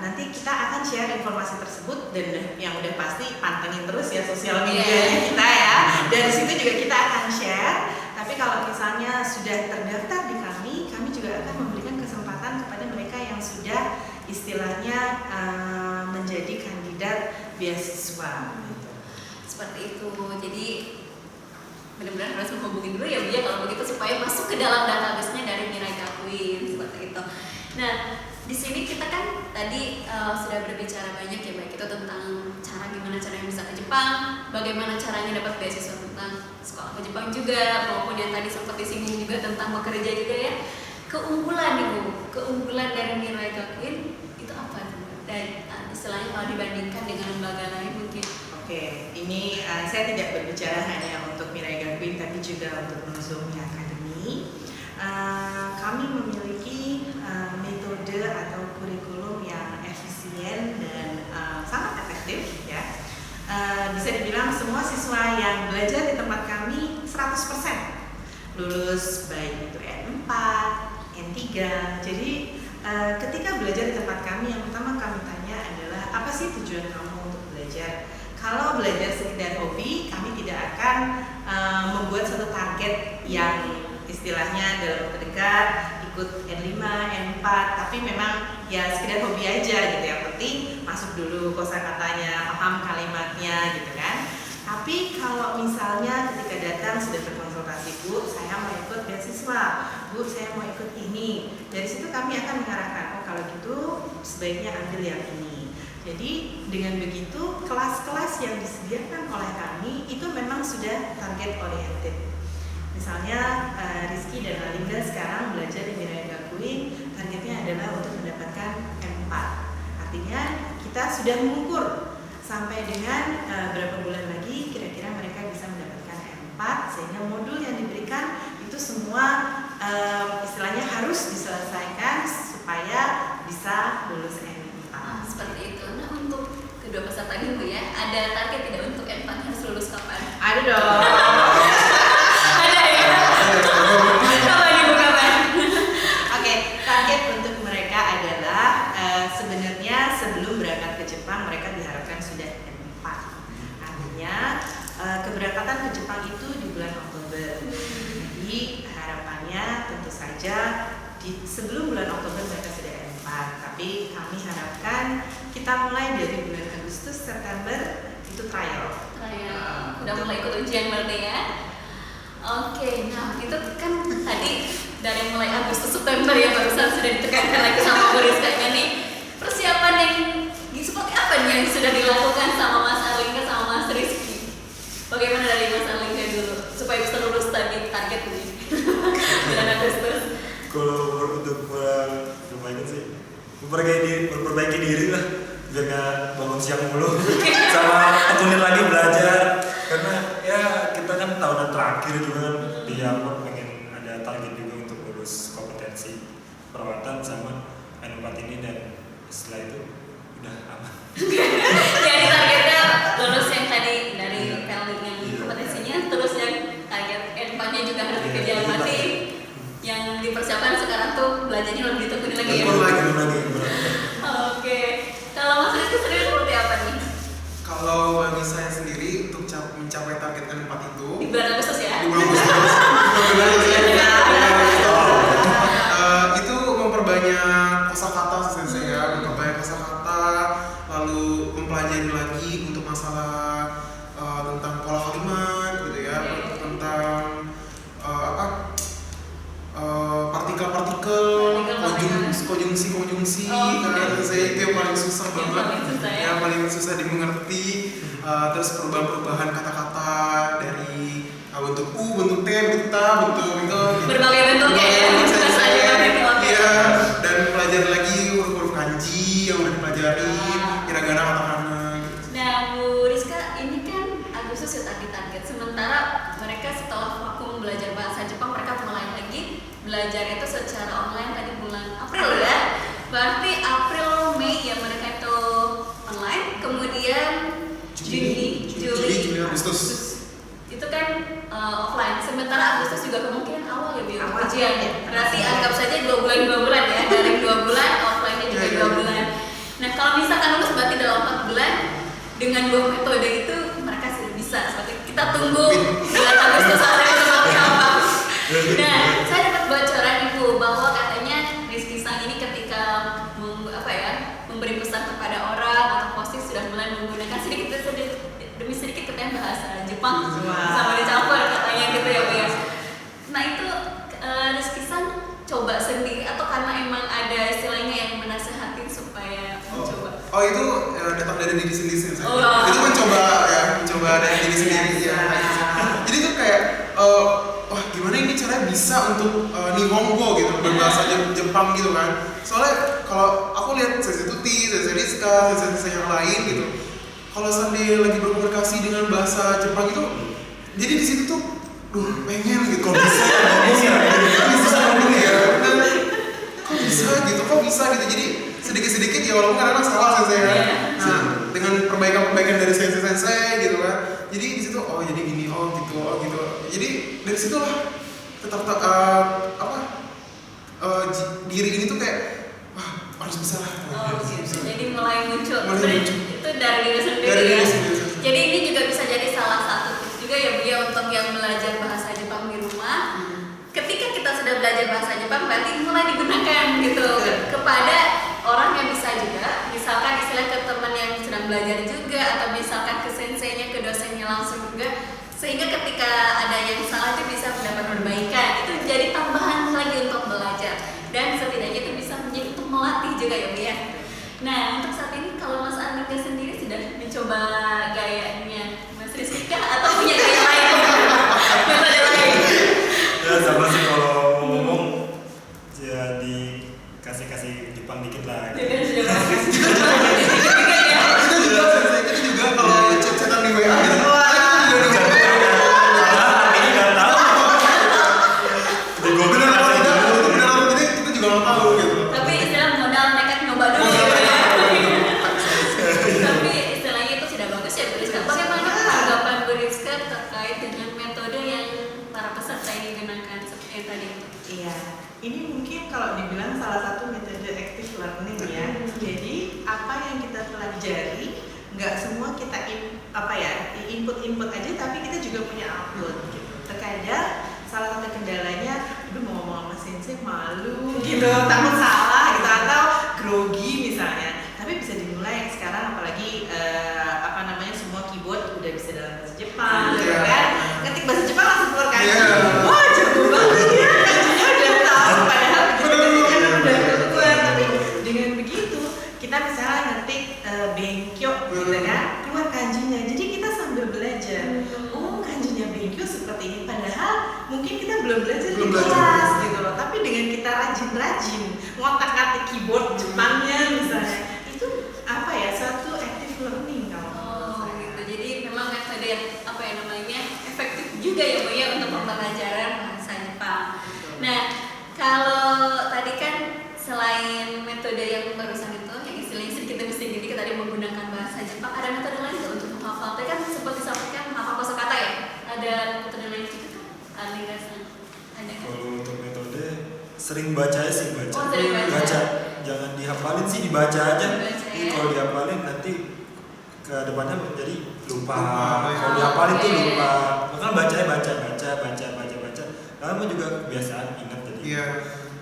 Nanti kita akan share informasi tersebut, dan yang udah pasti pantengin terus ya sosial medianya kita ya. Dari situ juga kita akan share. Tapi kalau misalnya sudah terdaftar di kami juga akan memberikan kesempatan kepada mereka yang sudah istilahnya menjadi kandidat beasiswa. Seperti itu. Jadi benar-benar harus menghubungi dulu ya Bu ya kalau begitu, supaya masuk ke dalam database-nya dari Mirai Gakuin seperti itu. Nah, di sini kita kan tadi sudah berbicara banyak ya, baik itu tentang gimana caranya bisa ke Jepang, bagaimana caranya dapat beasiswa tentang sekolah ke Jepang juga, maupun yang tadi sempat disinggung juga tentang bekerja juga ya. Keunggulan nih Bu, keunggulan dari Mirai Gakuin itu apa tuh? Dan istilahnya kalau dibandingkan dengan lembaga lain mungkin. Oke, ini saya tidak berbicara hanya untuk Mirai Gakuin, tapi juga untuk Nozomi Academy. Kami memiliki metode atau kurikulum yang efisien dan sangat efektif ya. Bisa dibilang semua siswa yang belajar di tempat kami 100% lulus, baik itu N4, N3. Jadi ketika belajar di tempat kami, yang pertama kami tanya adalah apa sih tujuan kamu untuk belajar? Kalau belajar sekedar hobi, kami tidak akan membuat suatu target yang istilahnya dalam waktu dekat ikut N5, N4, tapi memang ya sekedar hobi aja gitu. Yang penting masuk dulu kosakatanya, paham kalimatnya gitu kan. Tapi kalau misalnya ketika datang sudah berkonsultasi, Bu, saya mau ikut beasiswa, Bu, saya mau ikut ini. Dari situ kami akan mengarahkan, kalau gitu sebaiknya ambil yang ini. Jadi dengan begitu kelas-kelas yang disediakan oleh kami itu memang sudah target oriented. Misalnya Rizky dan Alinda sekarang belajar di Mirai Gakuin, targetnya adalah untuk mendapatkan M4. Artinya kita sudah mengukur sampai dengan berapa bulan lagi kira-kira mereka bisa mendapatkan M4, sehingga modul yang diberikan itu semua istilahnya harus diselesaikan supaya bisa lulus M4. Seperti itu. Nah, untuk kedua peserta ini Bu ya, ada target tidak untuk N4 harus lulus kapan? Ada dong. Ada ya? Kapan ibu kapan? sebelum bulan Oktober mereka sudah M4, tapi kami harapkan kita mulai dari bulan Agustus, September itu trial. Udah mulai ikut ujian berarti ya. Oke, nah itu kan tadi dari mulai Agustus September ya barusan sudah ditekankan lagi sama Bu Rizka nih. Persiapan yang seperti apa nih yang sudah dilakukan sama Mas Arlingga sama Mas Rizky? Bagaimana dari Mas Arlingga dulu supaya bisa lulus tadi target nih bulan Agustus? Kalau untuk perbaikan sih memperbaiki diri lah biar nggak bangun siang mulu sama tekunin lagi belajar karena ya kita kan tahunan terakhir juga kan dia pengen ada target juga untuk lulus kompetensi perawatan sama N4 ini dan setelah itu udah aman. Jadi targetnya lulus yang tadi dari PLN yang kompetensinya, terus yang target N4-nya juga harus dikejar mati. Yang dipersiapkan sekarang tuh belajarnya lebih ditekuni lagi ya. Lagi. Oke. Kalau Mas Rizky sendiri seperti apa nih? Kalau bagi saya sendiri untuk mencapai target N4 itu Di bulan Agustus ya? di bulan Agustus itu memperbanyak kosakata sensei ya, memperbanyak kosakata, lalu mempelajari lagi untuk masalah tentang pola kalimat gitu ya, tentang partikel-partikel, konjungsi kan saya itu yang paling susah banget, yang paling susah dimengerti. Terus perubahan-perubahan kata-kata dari bentuk U, bentuk T, bentuk T, bentuk itu Berbagai bentuk ya, iya, dan pelajari lagi huruf-huruf kanji yang udah dipelajari, hiragana, katakana gitu. Nah, Bu Rizka, ini kan Agustus ya target-target. Sementara mereka setelah vakum belajar bahasa Jepang, mereka mulai lagi belajar itu secara online tadi bulan April ya. Berarti April, Mei ya mereka itu online. Kemudian Juli, Agustus. Itu kan offline. Sementara Agustus juga kemungkinan awal ya biar Awal. ujian ya. Berarti anggap saja 2 bulan ya. Dari 2 bulan, offline-nya juga 2 bulan. Nah, kalau misalkan lulus berarti dalam 4 bulan dengan 2 metode itu mereka sudah bisa. Seperti kita tunggu bulan Agustus hasilnya seperti apa. Nah, saya dapat bocoran Ibu bahwa katanya Rizky Sang ini ketika memberi pesan kepada orang atau posting sudah mulai menggunakan sedikit demi sedikit katanya bahasa Jepang sama dicampur katanya gitu ya Bu ya. Nah itu Rizky Sang coba sendiri atau karena emang ada istilahnya yang menasehatin supaya mencoba? Oh itu datang dari diri sendiri. Oh. Itu mencoba dari diri sendiri ya. Jadi tuh kayak wah gimana ini caranya bisa untuk Nihongo gitu, berbahasa Jepang gitu kan. Soalnya kalau aku lihat sensei Tuti, sensei Rizka, sensei yang lain gitu, kalau sambil lagi berkomunikasi dengan bahasa Jepang itu, jadi di situ tuh, pengen gitu. Kok bisa gitu. Jadi sedikit-sedikit ya walaupun kadang-kadang salah sensei kan. Nah, dengan perbaikan dari sensei gitu kan. Jadi di situ jadi gini, gitu. Jadi dari situ lah tetap diri ini tuh kayak harus bisa lah. Gitu. Jadi mulai muncul. Muncul. Itu dari diri sendiri Dari ya. diri sendiri. Jadi ini juga bisa jadi salah satu tips juga ya Bu ya untuk yang belajar bahasa Jepang di rumah. Ketika kita sudah belajar bahasa Jepang berarti mulai digunakan gitu kepada orang yang bisa juga, misalkan istilah ke teman yang sedang belajar juga atau misalkan ke senseinya, ke dosennya langsung juga, sehingga ketika ada yang salah itu bisa mendapat perbaikan. Itu jadi tambahan lagi untuk belajar dan setidaknya itu bisa menjadi untuk melatih juga ya Bu ya. Nah untuk saat ini kalau Mas Andika sendiri sudah mencoba gayanya Mas Rizky kah atau punya gaya lain? Metode lain? Ya sama sih kalau ngomong ya dikasih Jepang dikit lah. Kita juga kalau chat-chatan di WA gitu. Ini nggak tahu. Di Google Benar atau tidak kita juga nggak tahu gitu. Tapi istilah modal nekat nyoba dulu ya. Tapi istilahnya itu sudah bagus ya Bu Rizka. Bagaimana tanggapan Bu Rizka terkait dengan metode yang para peserta ini gunakan seperti yang tadi itu? Iya, ini mungkin kalau dibilang salah satu metode active learning ya. Jadi apa yang kita pelajari nggak semua kita input aja, tapi kita juga punya output. Gitu. Terkadang salah satu kendalanya, mau ngomong sama sensei malu gitu. gitu, takut salah gitu atau grogi misalnya. Tapi bisa dimulai sekarang apalagi semua keyboard udah bisa dalam bahasa Jepang, gitu kan? Ketik bahasa Jepang langsung keluar kanji. Wah jago banget ya, kanjinya udah tahu padahal begitu udah keluar. Tapi dengan begitu kita misalnya ngetik benkyo gitu kan, keluar kanjinya. Jadi kita sambil belajar. Oh kanjinya benkyo seperti ini, padahal mungkin kita belum belajar di kelas gitu loh. Tapi dengan kita rajin-rajin ngotak-ngatik keyboard Jepangnya misalnya, itu apa ya, suatu active learning kalau gitu. Jadi memang metode yang efektif juga ya Bu ya untuk pembelajaran bahasa Jepang. Nah, kalau tadi kan selain metode yang barusan itu, yang istilahnya sedikit demi sedikit kita tadi menggunakan bahasa Jepang, ada metode lain nggak untuk menghafal? Tadi kan sempat disampaikan menghafal kosakata ya. Ada metode lain juga kan? Ada kan? Kalau untuk metode sering baca sih baca. Oh, sering baca. Jangan dihafalin sih, dibaca aja. Dibaca, ya. Kalau dihafalin nanti ke depannya menjadi lupa. Ya. Kalau dihafalin tuh lupa. Makanya baca. Lama juga kebiasaan ingat jadi. Iya.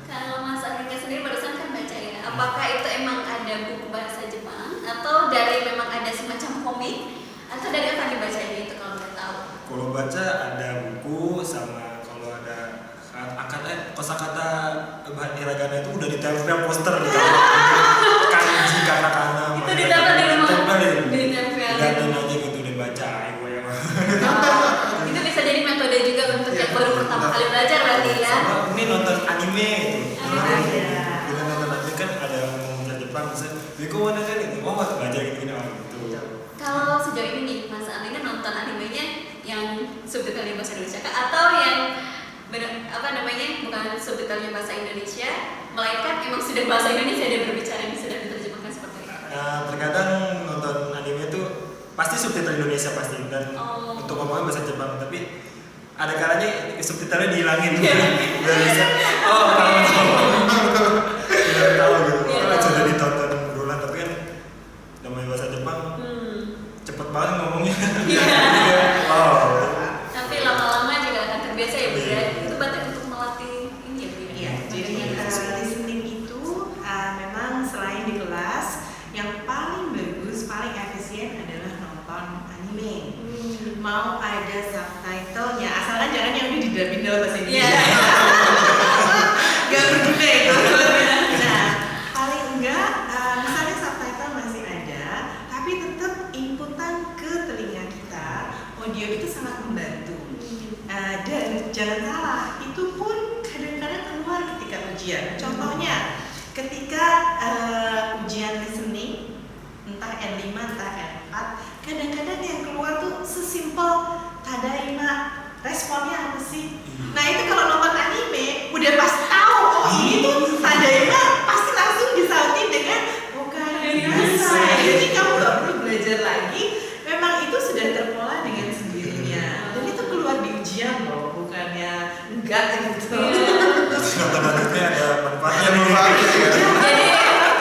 Kalau Mas Andika sendiri barusan kan baca ya. Apakah itu emang ada buku bahasa Jepang atau dari memang ada semacam komik atau dari apa dibacanya itu kalau boleh tahu? Kalau baca ada buku sama kalau ada kosakata hiragana itu udah ditempel poster di kamar. Kanji katakana. Itu ditempel di rumah. Ditempel aja gitu dibaca. Itu bisa jadi metode juga untuk yang baru pertama kali belajar berarti ya. Sama ini nonton anime gitu. Iya. Bila nonton anime kan ada ngomong Jepang misalnya, Beko mana kan itu, belajar gitu gitu. Kalau sejauh ini nih, Mas Andika nonton animenya yang subtitlenya bahasa Indonesia kah? Atau yang bukan subtitlenya bahasa Indonesia, melainkan emang sudah bahasa Indonesia dia berbicara yang sudah diterjemahkan seperti itu? Terkadang nonton anime itu pasti subtitle Indonesia pasti dan untuk ngomongnya bahasa Jepang, tapi ada kalanya subtitlenya dihilangin. Udah bisa. Tahu gitu. Kalau sudah ditonton berulang tapi kan namanya bahasa Jepang cepet banget ngomongnya. Tapi lama-lama juga akan terbiasa ya Bu ya. Itu berarti untuk melatih ini ya Bu ya. Iya, jadi listening itu memang selain di kelas yang paling bagus, paling efisien adalah nonton anime. Mau ada subtitlenya, asalkan jangan yang udah didubin dalam bahasa Indonesia. Gak berguna itu. Nah, paling enggak misalnya subtitle masih ada, tapi tetap inputan ke telinga kita, audio itu sangat membantu. Dan jangan salah, itu pun kadang-kadang keluar ketika ujian. Contohnya, ketika ujian listening, entah N5, entah N4, kadang-kadang yang keluar tuh sesimpel tadaima, responnya apa sih? Nah itu kalau nonton anime, udah pasti tahu, ini tuh tadaima, pasti langsung disautin dengan okanasa. Jadi kamu gak perlu belajar lagi, memang itu sudah terpola dengan sendirinya. Dan itu keluar di ujian loh, bukannya enggak gitu. Nonton anime ada manfaatnya nih. Jadi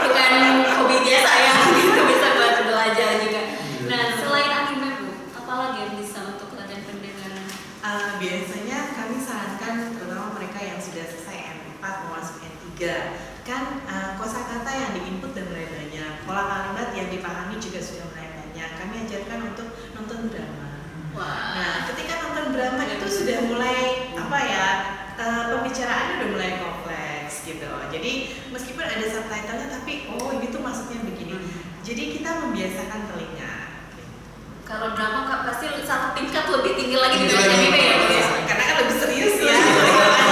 bukan hobi biasa ya, itu bisa buat belajar juga. Nah, selain anime Bu, apalagi yang bisa untuk latihan pendengaran? Biasanya kami sarankan terutama mereka yang sudah selesai N4 mau masuk N3 kan kosakata yang diinput dan mulai banyak, pola kalimat yang dipahami juga sudah mulai banyak. Kami ajarkan untuk nonton drama. Nah, ketika nonton drama itu sudah mulai pembicaraannya udah mulai kompleks gitu. Jadi meskipun ada subtitlenya tapi ini tuh maksudnya begini. Jadi kita membiasakan telinga. Kalau drama Kak pasti satu tingkat lebih tinggi lagi dibanding anime ya Bu ya. Karena kan lebih serius ya.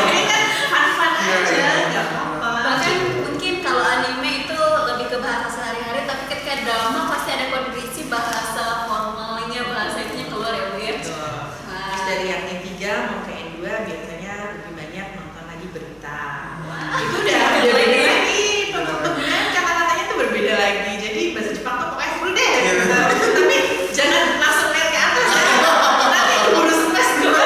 Ini kan fun-fun aja, nggak apa-apa. Bahkan mungkin kalau anime itu lebih ke bahasa sehari-hari, tapi ketika drama pasti ada kondisi bahasa formalnya, bahasa itunya keluar ya Bu ya. Terus dari yang N3 mau ke N2 biasanya lebih banyak nonton lagi berita. Itu udah beda lagi. Penggunaan kata-katanya tuh berbeda lagi. Jadi bahasa Jepang tuh pokoknya full deh. Gitu. Tapi jangan langsung lihat ke atas ya. Nanti keburu stres juga.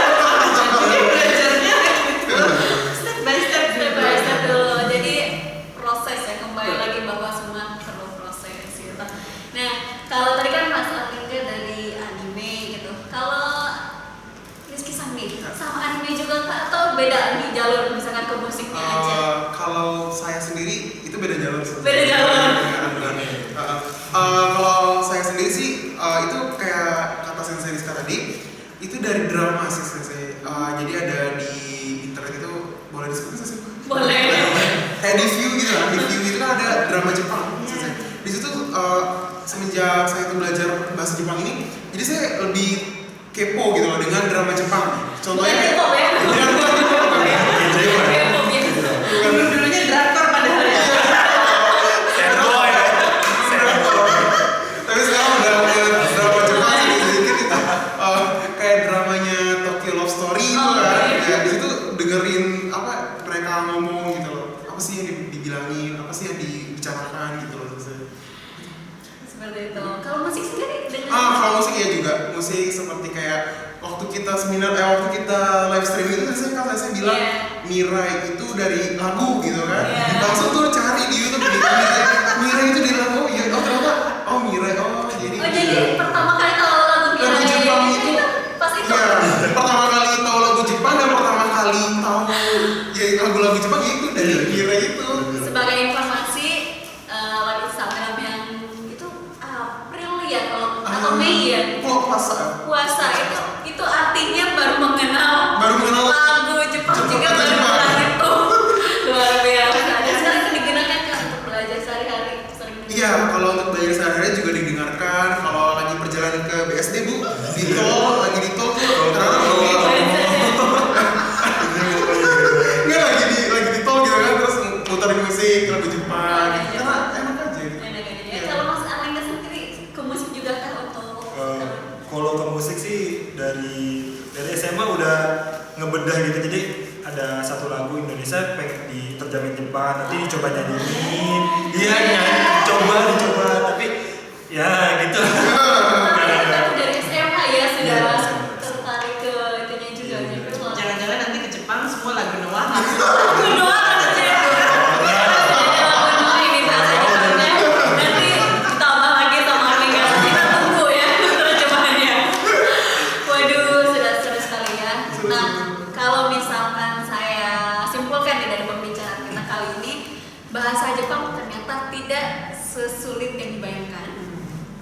Kalau saya sendiri itu beda jalur. Beda jalur. Kalau saya sendiri sih itu kayak kata Sensei Rizka tadi, itu dari drama sih Sensei. Jadi ada di internet itu, boleh disebut Sensei? Boleh. Kayak di View gitu kan, di View itu kan ada drama Jepang Sensei. Di situ semenjak saya tuh belajar bahasa Jepang ini, jadi saya lebih kepo gitu loh dengan drama Jepang. Contohnya kayak Dulunya drakor padahal ya. Tapi sekarang udah drama Jepang sedikit itu kayak dramanya Tokyo Love Story itu kan. Ya di situ dengerin apa mereka ngomong gitu loh. Apa sih yang dibilangin, apa sih yang dibicarakan gitu loh. Seperti itu. Kalau musik sendiri dengan Kalau musik ya juga musik seperti kayak waktu kita seminar, waktu kita live stream itu saya bilang Mirai itu dari lagu gitu kan. Langsung tuh cari di YouTube Mirai itu dari lagu. Ya ternyata Mirai jadi pertama kali tahu lagu lagu Jepang itu pas itu. Iya, pertama kali tahu lagu Jepang dan pertama kali tahu ya lagu-lagu Jepang itu dari Mirai itu. Sebagai informasi, lagi Instagram yang itu April ya atau Mei ya. Puasa itu artinya baru mengenal lagu Jepang juga baru mengenal itu. Luar biasa. Dan sekarang itu digunakan kan untuk belajar sehari-hari. Iya, kalau untuk belajar sehari-hari juga didengarkan. Kalau lagi perjalanan ke BSD Bu, di tol tuh ternyata nggak lagi di tol gitu kan, terus muterin musik lagu Jepang. Karena enak aja. Ya, kalau Mas Arlingga sendiri ke musik juga kah untuk? Kalau ke musik sih dari SMA udah ngebedah gitu, jadi ada satu lagu Indonesia pengen diterjemahin Jepang, nanti dicoba nyanyiin, dicoba, tapi ya gitu. Tapi dari SMA ya sudah tertarik ke itunya juga. Jangan-jangan nanti ke Jepang semua lagu Noah. Bahasa Jepang ternyata tidak sesulit yang dibayangkan.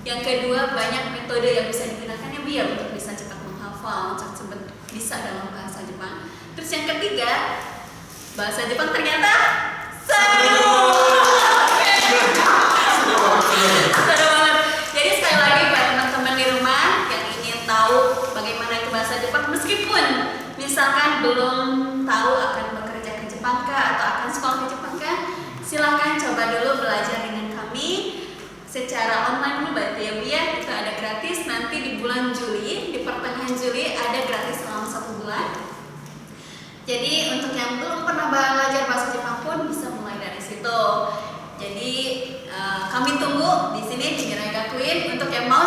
Yang kedua, banyak metode yang bisa digunakan yang biar untuk bisa cepat menghafal, cepat bisa dalam bahasa Jepang. Terus yang ketiga, bahasa Jepang ternyata seru. Seru banget. Jadi sekali lagi buat teman-teman di rumah yang ingin tahu bagaimana itu bahasa Jepang, meskipun misalkan belum tahu akan bekerja ke Jepang kah atau akan sekolah ke Jepang kah, silahkan coba dulu belajar dengan kami secara online dulu berarti ya Bu ya. Itu ada gratis, nanti di bulan Juli, di pertengahan Juli ada gratis selama 1 bulan. Jadi untuk yang belum pernah belajar bahasa Jepang pun bisa mulai dari situ. Jadi kami tunggu di sini di Mirai Gakuin untuk yang mau